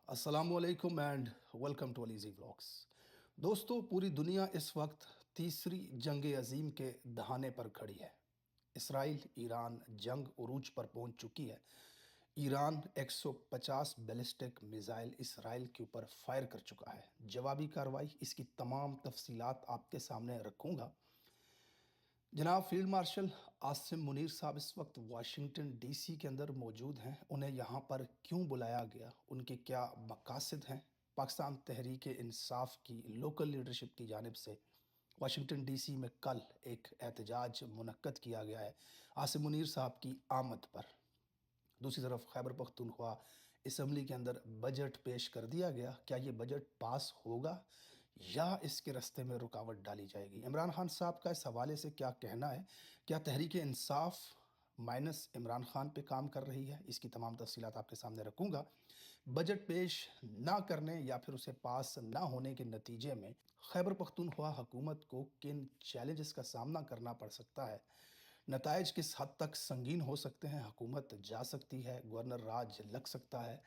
अस्सलाम वालेकुम and welcome to अलीज़ी vlogs. दोस्तों, पूरी दुनिया इस वक्त तीसरी जंग अजीम के दहाने पर खड़ी है। इसराइल ईरान जंग उरूज पर पहुंच चुकी है। ईरान 150 बैलिस्टिक मिसाइल इसराइल के ऊपर फायर कर चुका है। जवाबी कार्रवाई, इसकी तमाम तफसीलात आपके सामने रखूंगा। जनाब फील्ड मार्शल आसिम मुनीर साहब इस वक्त वाशिंगटन डीसी के अंदर मौजूद हैं। उन्हें यहाँ पर क्यों बुलाया गया, उनके क्या मकासद हैं? पाकिस्तान तहरीक इंसाफ की लोकल लीडरशिप की जानिब से वाशिंगटन डीसी में कल एक एहतजाज मुनक्कद किया गया है आसिम मुनीर साहब की आमद पर। दूसरी तरफ खैबर पख्तूनख्वा असम्बली के अंदर बजट पेश कर दिया गया। क्या ये बजट पास होगा या इसके रास्ते में रुकावट डाली जाएगी? इमरान खान साहब का इस हवाले से क्या कहना है? क्या तहरीक इंसाफ माइनस इमरान खान पे काम कर रही है? इसकी तमाम तफसीलात आपके सामने रखूंगा। बजट पेश ना करने या फिर उसे पास ना होने के नतीजे में खैबर पख्तूनख्वा हुकूमत को किन चैलेंजेस का सामना करना पड़ सकता है, नताइज किस हद तक संगीन हो सकते हैं, हुकूमत जा सकती है, गवर्नर राज लग सकता है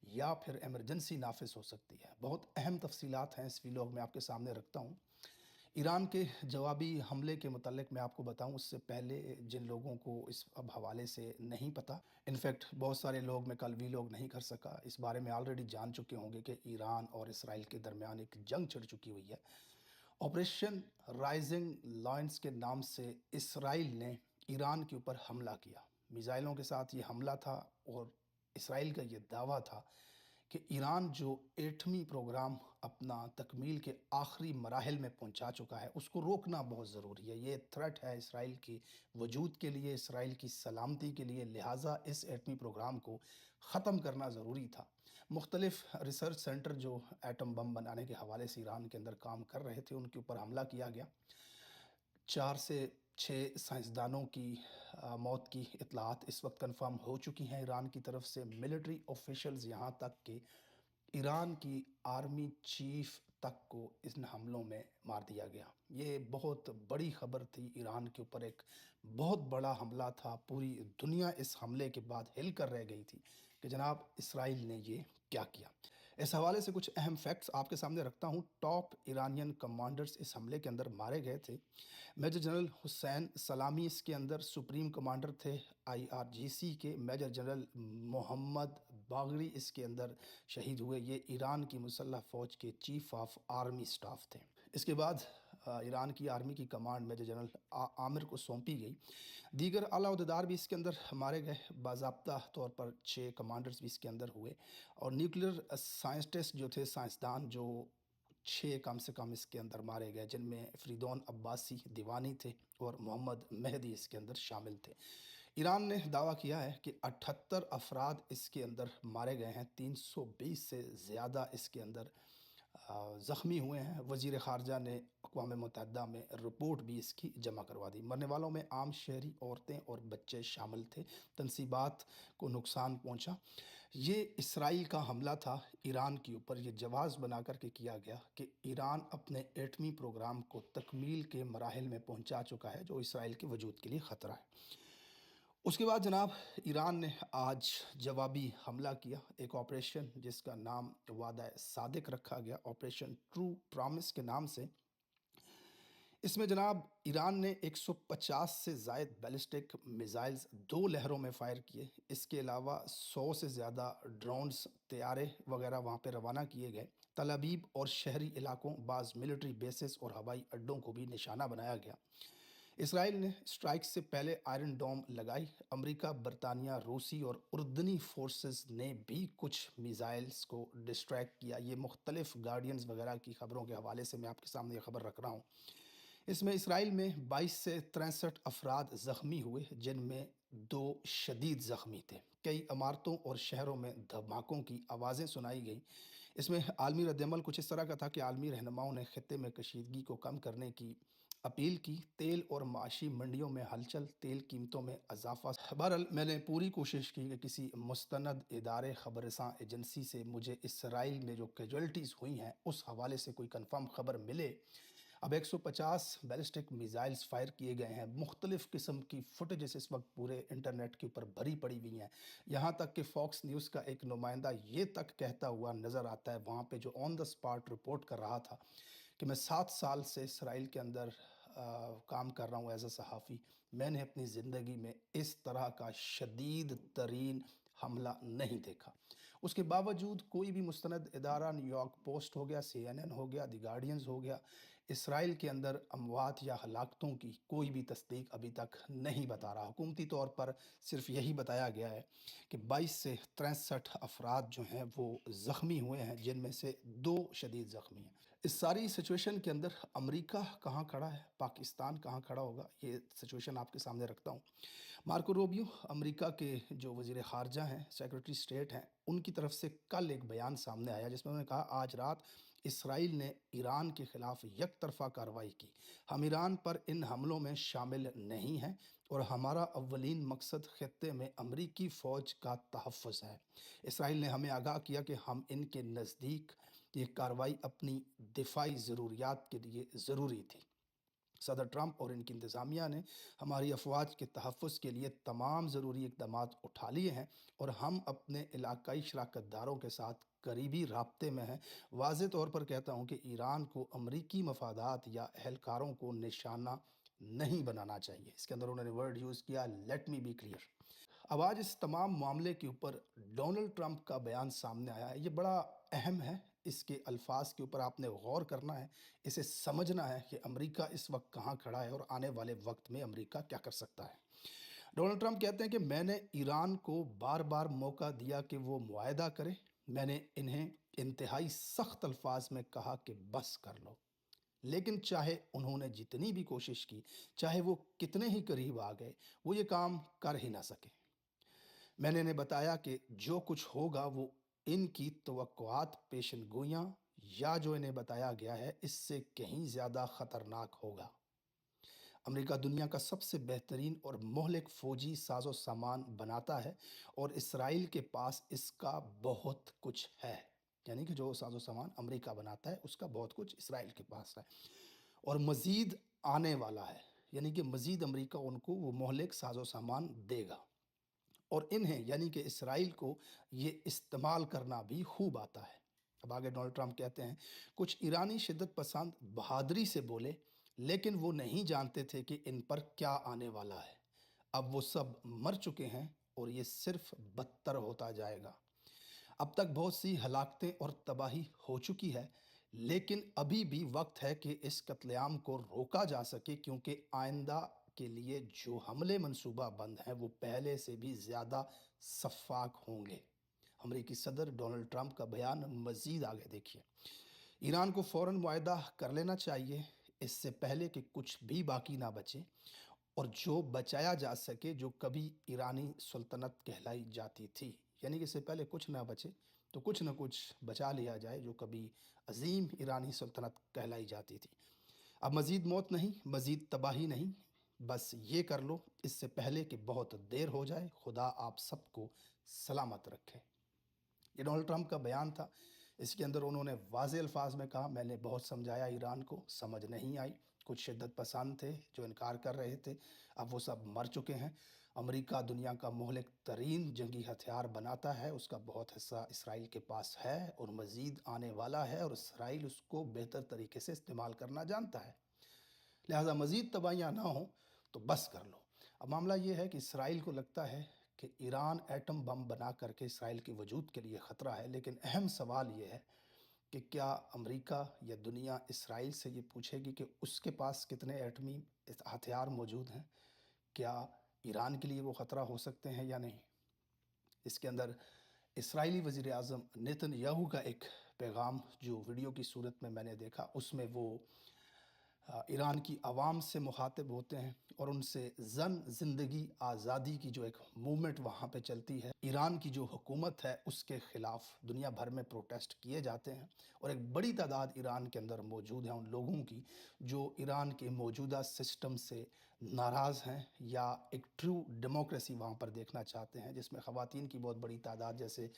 या फिर एमरजेंसी नाफिज हो सकती है। बहुत अहम तफसीलात हैं इस वीलॉग में आपके सामने रखता हूँ। ईरान के जवाबी हमले के मुतालिक मैं आपको बताऊं, उससे पहले जिन लोगों को इस अब हवाले से नहीं पता, इनफैक्ट बहुत सारे लोग, मैं कल वीलॉग नहीं कर सका, इस बारे में ऑलरेडी जान चुके होंगे कि ईरान और इसराइल के दरमियान एक जंग छिड़ चुकी हुई है। ऑपरेशन राइजिंग लॉयंस के नाम से इसराइल ने ईरान के ऊपर हमला किया। मिसाइलों के साथ ये हमला था और इसराइल का ये दावा था कि ईरान जो एटमी प्रोग्राम अपना तकमील के आखिरी मराहल में पहुंचा चुका है, उसको रोकना बहुत ज़रूरी है। ये थ्रेट है इसराइल की वजूद के लिए, इसराइल की सलामती के लिए, लिहाजा इस एटमी प्रोग्राम को ख़त्म करना ज़रूरी था। मुख्तलिफ रिसर्च सेंटर जो एटम बम बनाने के हवाले से ईरान के अंदर काम कर रहे थे, उनके ऊपर हमला किया गया। 4 से 6 साइंसदानों की मौत की इतलात इस वक्त कंफर्म हो चुकी हैं ईरान की तरफ से। मिलिट्री ऑफिशियल्स, यहाँ तक कि ईरान की आर्मी चीफ तक को इन हमलों में मार दिया गया। ये बहुत बड़ी खबर थी, ईरान के ऊपर एक बहुत बड़ा हमला था। पूरी दुनिया इस हमले के बाद हिल कर रह गई थी कि जनाब इसराइल ने ये क्या किया। इस हवाले से कुछ अहम फैक्ट्स आपके सामने रखता हूँ। टॉप ईरानियन कमांडर्स इस हमले के अंदर मारे गए थे। मेजर जनरल हुसैन सलामी इसके अंदर सुप्रीम कमांडर थे। आईआरजीसी के मेजर जनरल मोहम्मद बागरी इसके अंदर शहीद हुए। ये ईरान की मुसल्लह फ़ौज के चीफ ऑफ आर्मी स्टाफ थे। इसके बाद ईरान की आर्मी की कमांड मेजर जनरल आमिर को सौंपी गई। दीगर आला अहदेदार भी इसके अंदर मारे गए। बाज़ाब्ता तौर पर 6 कमांडर्स भी इसके अंदर हुए और न्यूक्लियर साइंटिस्ट जो थे, साइंसदान जो 6 कम से कम इसके अंदर मारे गए, जिनमें फरीदौन अब्बासी दीवानी थे और मोहम्मद मेहदी इसके अंदर शामिल थे। ईरान ने दावा किया है कि 78 अफराद इसके अंदर मारे गए हैं, 320 से ज़्यादा इसके अंदर ज़ख्मी हुए हैं। वज़ीर ख़ारजा ने अक़वाम मुत्तहिदा में रिपोर्ट भी इसकी जमा करवा दी। मरने वालों में आम शहरी, औरतें और बच्चे शामिल थे। तनसीबात को नुकसान पहुंचा। ये इसराइल का हमला था ईरान के ऊपर। ये जवाज़ बना कर के किया गया कि ईरान अपने एटमी प्रोग्राम को तकमील के मराहल में पहुंचा चुका है, जो इसराइल के वजूद के लिए ख़तरा है। उसके बाद जनाब ईरान ने आज जवाबी हमला किया। एक ऑपरेशन जिसका नाम वादा सादिक रखा गया, ऑपरेशन ट्रू प्रॉमिस के नाम से। इसमें जनाब ईरान ने 150 से ज़ायद बैलिस्टिक मिसाइल्स 2 लहरों में फ़ायर किए। इसके अलावा 100 से ज़्यादा ड्रोन्स, तैयारे वगैरह वहाँ पे रवाना किए गए। तल अबीब और शहरी इलाकों, बाज़ मिलिट्री बेसिस और हवाई अड्डों को भी निशाना बनाया गया। इसराइल ने स्ट्राइक से पहले आयरन डोम लगाई। अमेरिका, बरतानिया, रूसी और उर्दनी फोर्सेस ने भी कुछ मिसाइल्स को डिस्ट्रैक्ट किया। ये मुख्तलिफ गार्डियंस वगैरह की खबरों के हवाले से मैं आपके सामने ये खबर रख रहा हूँ। इसमें इसराइल में 22 से 63 अफराद ज़ख्मी हुए, जिनमें 2 शदीद ज़ख्मी थे। कई इमारतों और शहरों में धमाकों की आवाज़ें सुनाई गई। इसमें आलमी रद्दमल कुछ इस तरह का था कि आलमी रहनुमाओं ने खित्ते में कशीदगी को कम करने की अपील की। तेल और माशी मंडियों में हलचल, तेल कीमतों में इजाफा। बहरहाल मैंने पूरी कोशिश की कि किसी मुस्तनद इदारे, खबरसां एजेंसी से मुझे इसराइल में जो कैजुअल्टीज़ हुई हैं उस हवाले से कोई कंफर्म खबर मिले। अब 150 बैलिस्टिक मिसाइल्स फायर किए गए हैं। मुख्तलिफ किस्म की फुटेजेस इस वक्त पूरे इंटरनेट के ऊपर भरी पड़ी हुई हैं। यहाँ तक कि फॉक्स न्यूज़ का एक नुमाइंदा ये तक कहता हुआ नज़र आता है वहाँ पे, जो ऑन द स्पॉट रिपोर्ट कर रहा था, कि मैं 7 साल से इसराइल के अंदर काम कर रहा हूँ एज अ सहाफ़ी। मैंने अपनी ज़िंदगी में इस तरह का शदीद तरीन हमला नहीं देखा। उसके बावजूद कोई भी मुस्तनद इदारा, न्यूयॉर्क पोस्ट हो गया, CNN हो गया, द गार्डियंस हो गया, इसराइल के अंदर अमवात या हलाकतों की कोई भी तस्दीक अभी तक नहीं बता रहा। हुकूमती तौर पर सिर्फ यही बताया गया है कि 22 से 63 अफराद जो हैं वो ज़ख्मी हुए हैं, जिनमें से 2 शदीद ज़ख्मी हैं। इस सारी सिचुएशन के अंदर अमेरिका कहाँ खड़ा है, पाकिस्तान कहाँ खड़ा होगा, ये सिचुएशन आपके सामने रखता हूँ। मार्को रूबियो, अमेरिका के जो वज़ीर ख़ारजा हैं, सेक्रेटरी स्टेट हैं, उनकी तरफ से कल एक बयान सामने आया जिसमें उन्होंने कहा, आज रात इसराइल ने ईरान के ख़िलाफ़ यकतरफ़ा कार्रवाई की। हम ईरान पर इन हमलों में शामिल नहीं हैं और हमारा अव्वलीन मकसद ख़ित्ते में अमरीकी फ़ौज का तहफ़्फ़ुज़ है। इसराइल ने हमें आगाह किया कि हम इनके नज़दीक ये कार्रवाई अपनी दिफाई ज़रूरियात के लिए ज़रूरी थी। सदर ट्रंप और इनकी इंतज़ामिया ने हमारी अफवाज के तहफ़्फ़ुज़ के लिए तमाम ज़रूरी इक़दामात उठा लिए हैं और हम अपने इलाकाई शराकतदारों के साथ करीबी राब्ते में हैं। वाज़ेह तौर पर कहता हूँ कि ईरान को अमरीकी मफादात या अहलकारों को निशाना नहीं बनाना चाहिए। इसके अंदर उन्होंने वर्ड यूज़ किया, लेट मी बी क्लियर। अब आज इस तमाम मामले के ऊपर डोनाल्ड ट्रंप का बयान सामने आया है। ये बड़ा अहम है। इसके अल्फाज के ऊपर आपने गौर करना है, इसे समझना है कि अमेरिका इस वक्त कहाँ खड़ा है और आने वाले वक्त में अमेरिका क्या कर सकता है। डोनाल्ड ट्रंप कहते हैं कि मैंने ईरान को बार बार मौका दिया कि वो मुआहदा करे। मैंने इन्हें इंतहाई सख्त अल्फाज में कहा कि बस कर लो, लेकिन चाहे उन्होंने जितनी भी कोशिश की, चाहे वो कितने ही करीब आ गए, वो ये काम कर ही ना सके। मैंने इन्हें बताया कि जो कुछ होगा वो इनकी तवक्कुआत, पेशन गोइयाँ या जो इन्हें बताया गया है इससे कहीं ज़्यादा ख़तरनाक होगा। अमेरिका दुनिया का सबसे बेहतरीन और मोहलिक फ़ौजी साजो सामान बनाता है और इसराइल के पास इसका बहुत कुछ है। यानी कि जो साजो सामान अमेरिका बनाता है उसका बहुत कुछ इसराइल के पास है और मज़ीद आने वाला है। यानी कि मज़ीद अमेरिका उनको वो मोहलिक साजो सामान देगा और इन्हें यानी कि इसराइल को ये इस्तेमाल करना भी खूब आता है। अब आगे डोनाल्ड ट्रंप कहते हैं, कुछ ईरानी शिद्दत पसंद बहादुरी से बोले, लेकिन वो नहीं जानते थे कि इन पर क्या आने वाला है। अब वो सब मर चुके हैं और ये सिर्फ बदतर होता जाएगा। अब तक बहुत सी हलाकतें और तबाही हो चुकी है, लेकिन अभी भी वक्त है कि इस कत्लेआम को रोका जा सके, क्योंकि आइंदा के लिए जो हमले मंसूबा बंद हैं वो पहले से भी ज़्यादा शफ़ाक होंगे। अमरीकी सदर डोनाल्ड ट्रंप का बयान मज़ीद आगे देखिए। ईरान को फ़ौरन मुआहदा कर लेना चाहिए, इससे पहले कि कुछ भी बाकी ना बचे, और जो बचाया जा सके, जो कभी ईरानी सुल्तनत कहलाई जाती थी। यानी कि इससे पहले कुछ ना बचे तो कुछ ना कुछ बचा लिया जाए, जो कभी अजीम ईरानी सुल्तनत कहलाई जाती थी। अब मज़ीद मौत नहीं, मज़ीद तबाही नहीं, बस ये कर लो इससे पहले कि बहुत देर हो जाए। खुदा आप सबको सलामत रखे। ये डोनाल्ड ट्रंप का बयान था। इसके अंदर उन्होंने वाज़ेह अल्फाज में कहा, मैंने बहुत समझाया ईरान को, समझ नहीं आई। कुछ शिद्दत पसंद थे जो इनकार कर रहे थे, अब वो सब मर चुके हैं। अमेरिका दुनिया का मोहलिक तरीन जंगी हथियार बनाता है, उसका बहुत हिस्सा इसराइल के पास है और मज़ीद आने वाला है, और इसराइल उसको बेहतर तरीके से इस्तेमाल करना जानता है। लिहाजा मज़ीद तबाहियाँ ना हों तो बस कर लो। अब मामला ये है कि इसराइल को लगता है कि ईरान एटम बम बना करके इसराइल के वजूद के लिए ख़तरा है, लेकिन अहम सवाल ये है कि क्या अमेरिका या दुनिया इसराइल से ये पूछेगी कि उसके पास कितने एटमी हथियार मौजूद हैं? क्या ईरान के लिए वो ख़तरा हो सकते हैं या नहीं? इसके अंदर इसराइली वज़ीर आज़म नेतन्याहू का एक पैगाम जो वीडियो की सूरत में मैंने देखा, उसमें वो ईरान की आवाम से मुखातिब होते हैं और उनसे ज़िंदगी आज़ादी की जो एक मूवमेंट वहाँ पे चलती है, ईरान की जो हुकूमत है उसके ख़िलाफ़ दुनिया भर में प्रोटेस्ट किए जाते हैं और एक बड़ी तादाद ईरान के अंदर मौजूद है उन लोगों की जो ईरान के मौजूदा सिस्टम से नाराज़ हैं या एक ट्रू डेमोक्रेसी वहाँ पर देखना चाहते हैं, जिसमें ख़वातीन की बहुत बड़ी तादाद, जैसे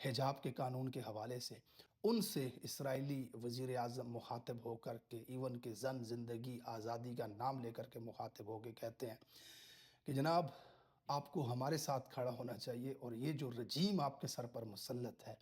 हिजाब के कानून के हवाले से, उनसे इसराइली वज़ीर आज़म मुखातिब होकर के इवन कि ज़न ज़िंदगी आज़ादी का नाम लेकर के मुखातिब होके कहते हैं कि जनाब आपको हमारे साथ खड़ा होना चाहिए और ये जो रजीम आपके सर पर मुसल्लत है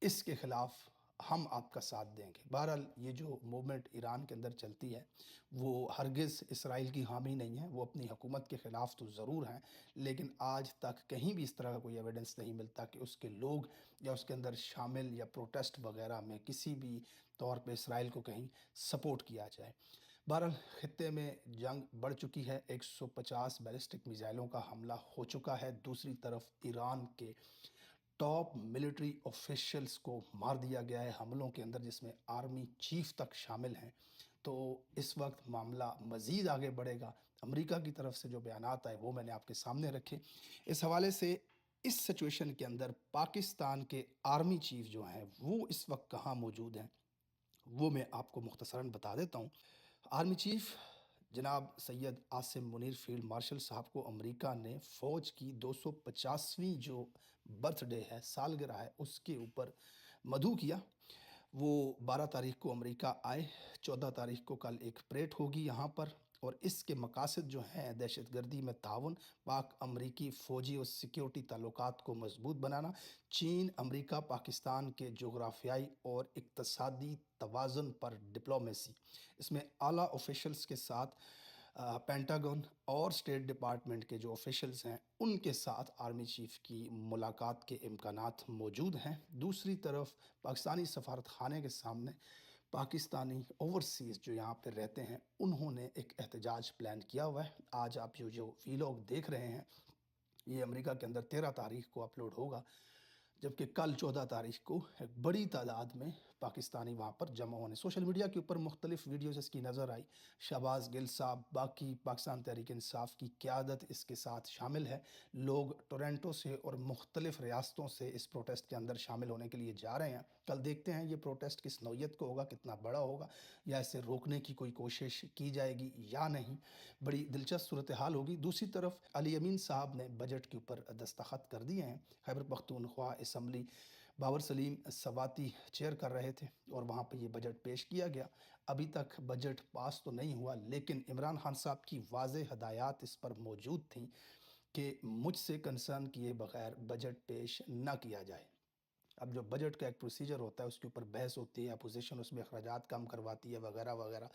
इसके ख़िलाफ़ हम आपका साथ देंगे। बहरहाल ये जो मूवमेंट ईरान के अंदर चलती है वो हरगिज़ इसराइल की हामी नहीं है, वो अपनी हुकूमत के ख़िलाफ़ तो ज़रूर हैं, लेकिन आज तक कहीं भी इस तरह का कोई एविडेंस नहीं मिलता कि उसके लोग या उसके अंदर शामिल या प्रोटेस्ट वग़ैरह में किसी भी तौर पे इसराइल को कहीं सपोर्ट किया जाए। बहरहाल खित्ते में जंग बढ़ चुकी है, 150 बैलिस्टिक मिसाइलों का हमला हो चुका है। दूसरी तरफ ईरान के टॉप मिलिट्री ऑफिशियल्स को मार दिया गया है हमलों के अंदर, जिसमें आर्मी चीफ तक शामिल हैं। तो इस वक्त मामला मज़ीद आगे बढ़ेगा। अमेरिका की तरफ से जो बयानात आए वो मैंने आपके सामने रखे। इस हवाले से इस सिचुएशन के अंदर पाकिस्तान के आर्मी चीफ जो हैं वो इस वक्त कहाँ मौजूद हैं, वो मैं आपको मुख्तसरन बता देता हूँ। आर्मी चीफ जनाब सैयद आसिम मुनीर फील्ड मार्शल साहब को अमेरिका ने फ़ौज की 250वीं जो बर्थडे है, सालगिरह है, उसके ऊपर मधु किया। वो 12 तारीख को अमेरिका आए, 14 तारीख को कल एक परेड होगी यहाँ पर, और इसके मकासद जो हैं दहशतगर्दी में ताउन, पाक अमरीकी फ़ौजी और सिक्योरिटी ताल्लुकात को मजबूत बनाना, चीन अमरीका पाकिस्तान के जोग्राफियाई और इक़्तिसादी तवाज़ुन पर डिप्लोमेसी। इसमें आला ऑफिशल्स के साथ पेंटागन और स्टेट डिपार्टमेंट के जो ऑफिशल्स हैं उनके साथ आर्मी चीफ की मुलाकात के इम्कानात मौजूद हैं। दूसरी तरफ पाकिस्तानी सफारत खाने के सामने पाकिस्तानी ओवरसीज़ जो यहाँ पर रहते हैं उन्होंने एक एहतजाज प्लान किया हुआ है। आज आप जो वीलॉग देख रहे हैं ये अमेरिका के अंदर 13 तारीख को अपलोड होगा, जबकि कल 14 तारीख को एक बड़ी तादाद में पाकिस्तानी वहाँ पर जमा होने, सोशल मीडिया के ऊपर मुख्तलिफ वीडियोज़ इसकी नज़र आई। शहबाज गिल साहब, बाकी पाकिस्तान तहरीक इंसाफ की क़यादत इसके साथ शामिल है। लोग टोरंटो से और मुख्तलिफ रियासतों से इस प्रोटेस्ट के अंदर शामिल होने के लिए जा रहे हैं। कल देखते हैं ये प्रोटेस्ट किस नौयत को होगा, कितना बड़ा होगा, या इसे रोकने की कोई कोशिश की जाएगी या नहीं। बड़ी दिलचस्प सूरत हाल होगी। दूसरी तरफ अली अमीन साहब ने बजट के ऊपर दस्तखत कर दिए हैं। खैबर पख्तूनख्वा असम्बली बाबर सलीम सवाती चेयर कर रहे थे और वहाँ पर ये बजट पेश किया गया। अभी तक बजट पास तो नहीं हुआ, लेकिन इमरान खान साहब की वाज़ेह हदायत इस पर मौजूद थी कि मुझसे कंसर्न किए बगैर बजट पेश ना किया जाए। अब जो बजट का एक प्रोसीजर होता है उसके ऊपर बहस होती है, अपोजिशन उसमें अखराजात कम करवाती है वगैरह वगैरह,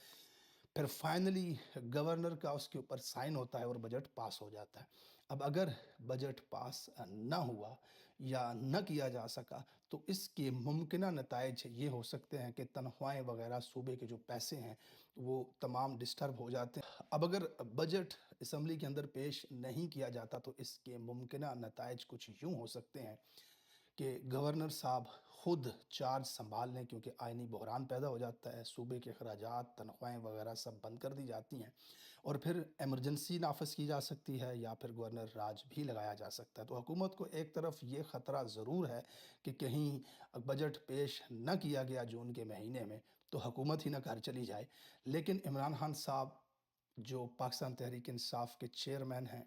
फिर फाइनली गवर्नर का उसके ऊपर साइन होता है और बजट पास हो जाता है। अब अगर बजट पास ना हुआ या न किया जा सका तो इसके मुमकिना नताइज ये हो सकते हैं कि तनख्वाहें वगैरह, सूबे के जो पैसे हैं वो तमाम डिस्टर्ब हो जाते हैं। अब अगर बजट असम्बली के अंदर पेश नहीं किया जाता तो इसके मुमकिना नताइज कुछ यूँ हो सकते हैं कि गवर्नर साहब खुद चार्ज संभाल लें, क्योंकि आइनी बहरान पैदा हो जाता है, सूबे के अखराजात, तनख्वाहें वगैरह सब बंद कर दी जाती हैं और फिर एमरजेंसी नाफिज की जा सकती है या फिर गवर्नर राज भी लगाया जा सकता है। तो हुकूमत को एक तरफ ये ख़तरा ज़रूर है कि कहीं बजट पेश न किया गया जून के महीने में तो हुकूमत ही ना घर चली जाए। लेकिन इमरान खान साहब जो पाकिस्तान तहरीक इंसाफ के चेयरमैन हैं,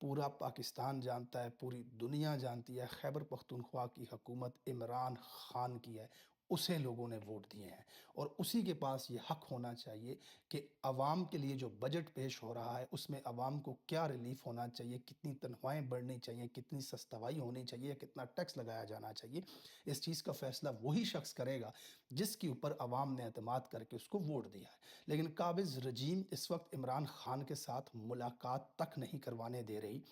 पूरा पाकिस्तान जानता है, पूरी दुनिया जानती है, खैबर पख्तूनख्वा की हुकूमत इमरान खान की है, उसे लोगों ने वोट दिए हैं और उसी के पास ये हक होना चाहिए कि अवाम के लिए जो बजट पेश हो रहा है उसमें अवाम को क्या रिलीफ होना चाहिए, कितनी तनख्वाहें बढ़नी चाहिए, कितनी सस्ताई होनी चाहिए, कितना टैक्स लगाया जाना चाहिए। इस चीज़ का फ़ैसला वही शख्स करेगा जिसके ऊपर अवाम ने एतमाद करके उसको वोट दिया है। लेकिन काबिज़ रजीम इस वक्त इमरान खान के साथ मुलाकात तक नहीं करवाने दे रही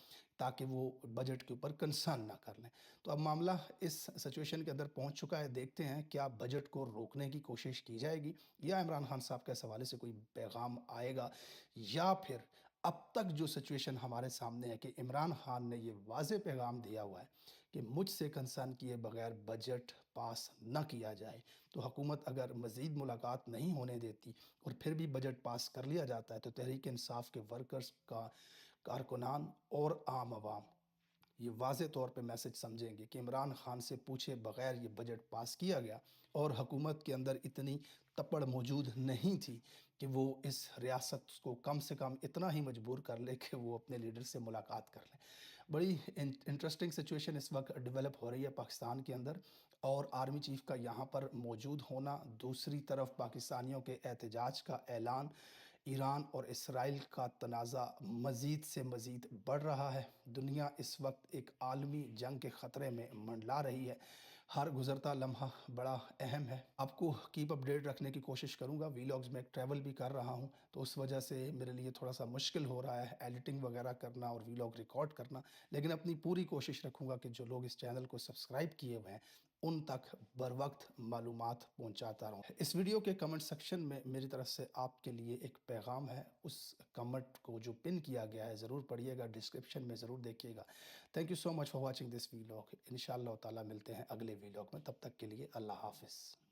ताकि वो बजट के ऊपर कंसर्न ना कर लें। तो अब मामला इस सिचुएशन के अंदर पहुंच चुका है। देखते हैं क्या बजट को रोकने की कोशिश की जाएगी या इमरान खान साहब के इस हवाले से कोई पैगाम आएगा, या फिर अब तक जो सिचुएशन हमारे सामने है कि इमरान खान ने ये वाज़ेह पैगाम दिया हुआ है कि मुझसे कंसर्न किए बगैर बजट पास न किया जाए। तो हुकूमत अगर मज़ीद मुलाकात नहीं होने देती और फिर भी बजट पास कर लिया जाता है तो तहरीक इंसाफ के वर्कर्स का कारकुनान और आम आवाम ये वाज़े तौर पे मैसेज समझेंगे कि इमरान खान से पूछे बगैर ये बजट पास किया गया और हुकूमत के अंदर इतनी तपड़ मौजूद नहीं थी कि वो इस रियासत को कम से कम इतना ही मजबूर कर ले कि वो अपने लीडर से मुलाकात कर लें। बड़ी इंटरेस्टिंग सिचुएशन इस वक्त डेवलप हो रही है पाकिस्तान के अंदर, और आर्मी चीफ का यहाँ पर मौजूद होना, दूसरी तरफ पाकिस्तानियों के एहतजाज का ऐलान, ईरान और इसराइल का तनाज़ा मज़ीद से मज़ीद बढ़ रहा है। दुनिया इस वक्त एक आलमी जंग के ख़तरे में मंडला रही है। हर गुज़रता लम्हा बड़ा अहम है। आपको कीप अपडेट रखने की कोशिश करूँगा। वीलॉग्स में ट्रैवल भी कर रहा हूँ, तो उस वजह से मेरे लिए थोड़ा-सा मुश्किल हो रहा है एडिटिंग वगैरह करना और वीलॉग रिकॉर्ड करना। लेकिन अपनी पूरी कोशिश रखूँगा कि जो लोग इस चैनल को सब्सक्राइब किए हुए हैं, उन तक बर वक्त मालूमात पहुँचाता रहूँ। इस वीडियो के कमेंट सेक्शन में मेरी तरफ से आपके लिए एक पैगाम है। उस कमेंट को जो पिन किया गया है ज़रूर पढ़िएगा, डिस्क्रिप्शन में ज़रूर देखिएगा। Thank you so much for watching this vlog. इंशाअल्लाह ताला मिलते हैं अगले वीलॉग में, तब तक के लिए अल्लाह हाफ़िज़।